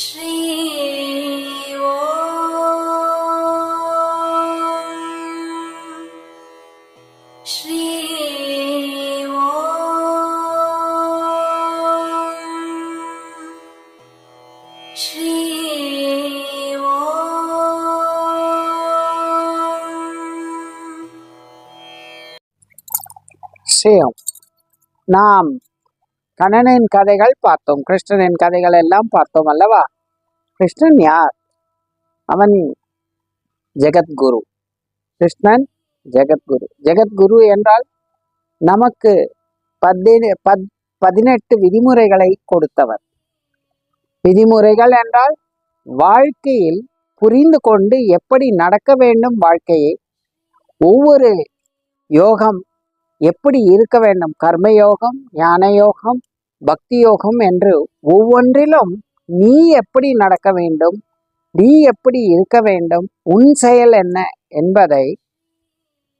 ஸ்ரீ ஓம் ஸ்ரீ ஓம் ஸ்ரீ ஓம். ஸ்ரீயம். நாம் கண்ணனின் கதைகள் பார்த்தோம், கிருஷ்ணனின் கதைகள் எல்லாம் பார்த்தோம் அல்லவா? கிருஷ்ணன் யார்? அவன் ஜெகத்குரு. கிருஷ்ணன் ஜெகத்குரு. ஜெகத்குரு என்றால் நமக்கு 18 விதிமுறைகளை கொடுத்தவர். விதிமுறைகள் என்றால் வாழ்க்கையில் புரிந்து கொண்டு எப்படி நடக்க வேண்டும், வாழ்க்கையை ஒவ்வொரு யோகம் எப்படி இருக்க வேண்டும், கர்மயோகம், ஞான யோகம், பக்தி யோகம் என்று ஒவ்வொன்றிலும் நீ எப்படி நடக்க வேண்டும், நீ எப்படி இருக்க வேண்டும், உன் செயல் என்ன என்பதை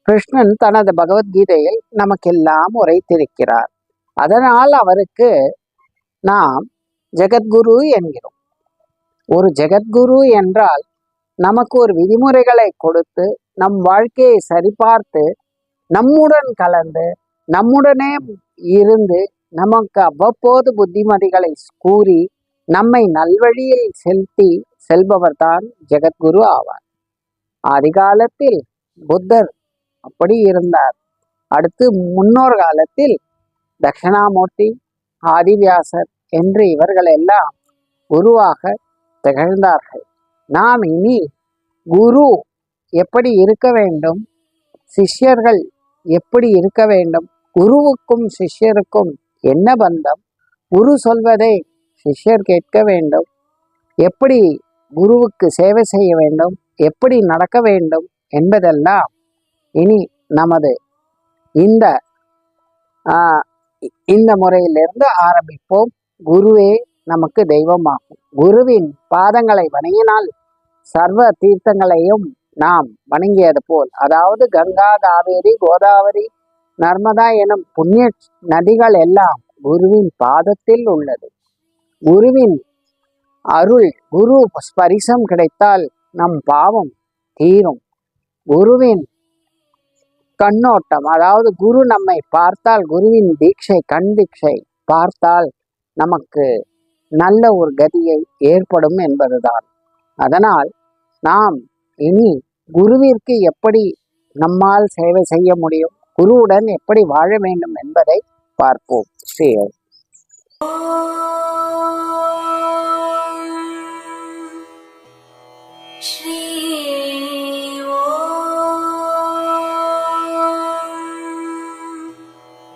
கிருஷ்ணன் தனது பகவத்கீதையில் நமக்கெல்லாம் உரைத்திருக்கிறார். அதனால் அவருக்கு நாம் ஜெகத்குரு என்கிறோம். ஒரு ஜெகத்குரு என்றால் நமக்கு ஒரு விதிமுறைகளை கொடுத்து நம் வாழ்க்கையை சரிபார்த்து நம்முடன் கலந்து நம்முடனே இருந்து நமக்கு அவ்வப்போது புத்திமதிகளை கூறி நம்மை நல்வழியில் செலுத்தி செல்பவர்தான் ஜெகத்குரு ஆவார். ஆதிகாலத்தில் புத்தர் அப்படி இருந்தார். அடுத்து முன்னோர் காலத்தில் தட்சிணாமூர்த்தி, ஆதிவியாசர் என்று இவர்கள் எல்லாம் குருவாக திகழ்ந்தார்கள். நாம் இனி குரு எப்படி இருக்க வேண்டும், சிஷ்யர்கள் எப்படி இருக்க வேண்டும், குருவுக்கும் சிஷ்யருக்கும் என்ன பந்தம், குரு சொல்வதை சிஷ்யர் கேட்க வேண்டும், எப்படி குருவுக்கு சேவை செய்ய வேண்டும், எப்படி நடக்க வேண்டும் என்பதெல்லாம் இனி நமது இந்த முறையிலிருந்து ஆரம்பிப்போம். குருவே நமக்கு தெய்வமாகும். குருவின் பாதங்களை வணங்கினால் சர்வ தீர்த்தங்களையும் நாம் வணங்கியது போல், அதாவது கங்கா, காவேரி, கோதாவரி, நர்மதா எனும் புண்ணிய நதிகள் எல்லாம் குருவின் பாதத்தில் உள்ளது. குருவின் அருள், குரு ஸ்பரிசம் கிடைத்தால் நம் பாவம் தீரும். குருவின் கண்ணோட்டம், அதாவது குரு நம்மை பார்த்தால், குருவின் தீட்சை, கண் தீட்சை பார்த்தால் நமக்கு நல்ல ஒரு கதியை ஏற்படும் என்பதுதான். அதனால் நாம் இனி குருவிற்கு எப்படி நம்மால் சேவை செய்ய முடியும், குருவுடன் எப்படி வாழ வேண்டும் என்பதை பார்ப்போம். ஸ்ரீ